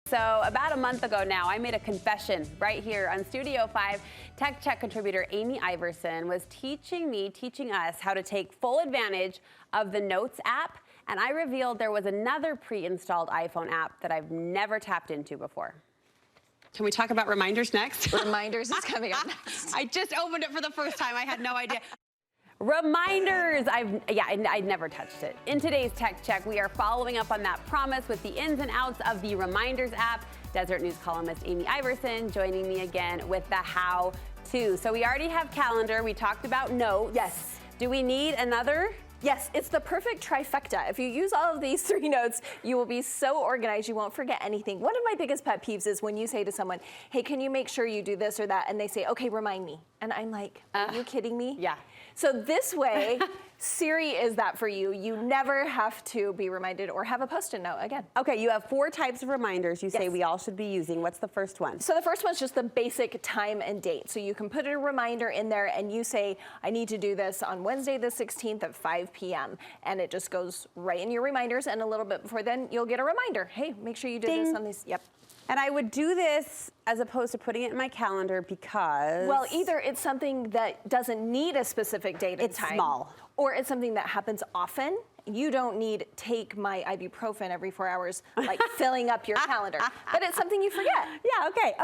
So about a month ago now, I made a confession right here on Studio 5. Tech Check contributor Amy Iverson was teaching us how to take full advantage of the Notes app, and I revealed there was another pre-installed iPhone app that I've never tapped into before. Can we talk about reminders next? Reminders is coming up next. I just opened it for the first time. I had no idea. Reminders, I'd never touched it. In today's Tech Check, we are following up on that promise with the ins and outs of the Reminders app. Deseret News columnist Amy Iverson joining me again with the how-to. So we already have calendar. We talked about notes. Yes. Do we need another? Yes, it's the perfect trifecta. If you use all of these 3 notes, you will be so organized you won't forget anything. One of my biggest pet peeves is when you say to someone, hey, can you make sure you do this or that? And they say, okay, remind me. And I'm like, are you kidding me? Yeah. So this way, Siri is that for you. You never have to be reminded or have a Post-it note again. Okay, you have 4 types of reminders you say we all should be using. What's the first one? So the first one's just the basic time and date. So you can put a reminder in there and you say, I need to do this on Wednesday the 16th at 5 p.m. And it just goes right in your reminders, and a little bit before then, you'll get a reminder. Hey, make sure you do this on these. Yep. And I would do this as opposed to putting it in my calendar because... Well, either it's something that doesn't need a specific date and time. It's small. Or it's something that happens often. You don't need take my ibuprofen every 4 hours, like filling up your calendar. But it's something you forget. Yeah, okay,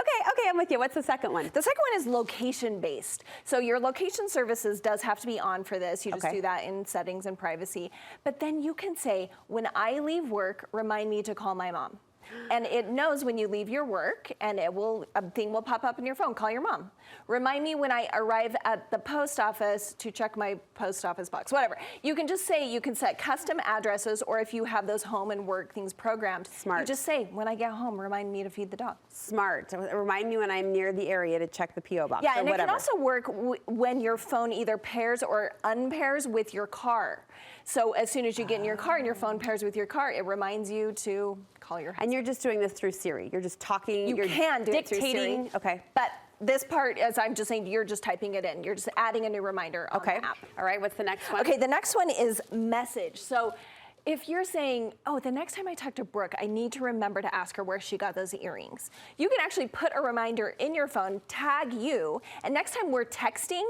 I'm with you. What's the second one? The second one is location-based. So your location services does have to be on for this. You just do that in settings and privacy. But then you can say, when I leave work, remind me to call my mom. And it knows when you leave your work, and a thing will pop up in your phone. Call your mom. Remind me when I arrive at the post office to check my post office box, whatever. You can just say, you can set custom addresses, or if you have those home and work things programmed, Smart. You just say, when I get home, remind me to feed the dog. Smart. Remind me when I'm near the area to check the P.O. box. Yeah, and whatever. It can also work when your phone either pairs or unpairs with your car. So as soon as you get in your car and your phone pairs with your car, it reminds you to call your husband. And you're just doing this through Siri. You're just talking. You can do it through Siri. Okay. But this part, as I'm just saying, you're just typing it in. You're just adding a new reminder on the app. All right, what's the next one? Okay, the next one is message. So if you're saying, oh, the next time I talk to Brooke, I need to remember to ask her where she got those earrings. You can actually put a reminder in your phone, tag you, and next time we're texting,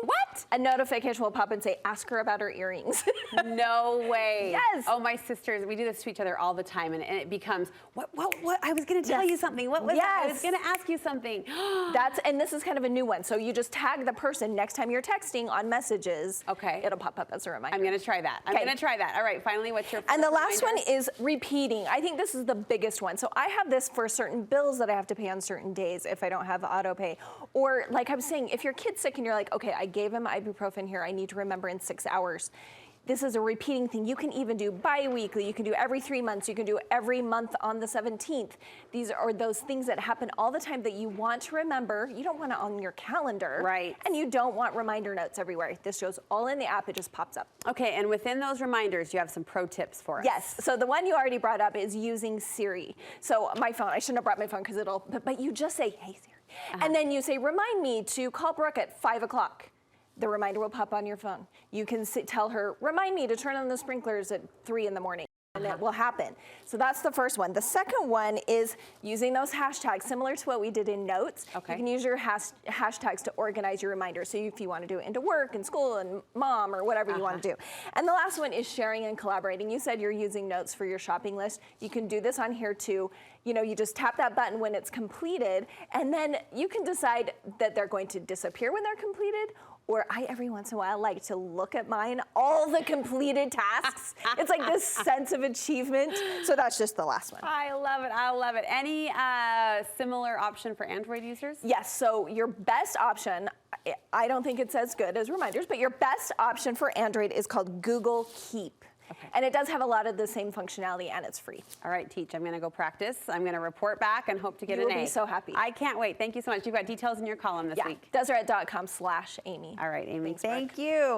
a notification will pop and say, ask her about her earrings. No way. Yes. Oh, my sisters, we do this to each other all the time, and it becomes, what, I was gonna tell you something. What was that? I was gonna ask you something. And this is kind of a new one. So you just tag the person next time you're texting on messages. Okay. It'll pop up as a reminder. I'm gonna try that. I'm gonna try that. All right, finally, what's your And the last one is repeating. I think this is the biggest one. So I have this for certain bills that I have to pay on certain days if I don't have auto pay. Or like I was saying, if your kid's sick and you're like, okay, I gave him ibuprofen here, I need to remember in 6 hours. This is a repeating thing. You can even do bi-weekly. You can do every 3 months. You can do every month on the 17th. These are those things that happen all the time that you want to remember. You don't want it on your calendar. Right. And you don't want reminder notes everywhere. This shows all in the app. It just pops up. Okay, and within those reminders, you have some pro tips for us. Yes. So the one you already brought up is using Siri. So my phone, I shouldn't have brought my phone because but you just say, hey, Siri. And then you say, remind me to call Brooke at 5 o'clock. The reminder will pop on your phone. You can tell her, remind me to turn on the sprinklers at 3 in the morning. And it will happen. So that's the first one. The second one is using those hashtags, similar to what we did in Notes. Okay. You can use your hashtags to organize your reminders. So if you want to do it into work and school and mom or whatever you want to do. And the last one is sharing and collaborating. You said you're using Notes for your shopping list. You can do this on here too. You know, you just tap that button when it's completed, and then you can decide that they're going to disappear when they're completed, or I, every once in a while, like to look at mine, all the completed tasks. It's like this sense of achievement. So that's just the last one. I love it. I love it. Any similar option for Android users? Yes. So your best option, I don't think it's as good as reminders, but your best option for Android is called Google Keep. Okay. And it does have a lot of the same functionality, and it's free. All right, Teach, I'm going to go practice. I'm going to report back and hope to get an A. You will be so happy. I can't wait. Thank you so much. You've got details in your column this week. Deseret.com/Amy. All right, Amy. Thanks, Thank you.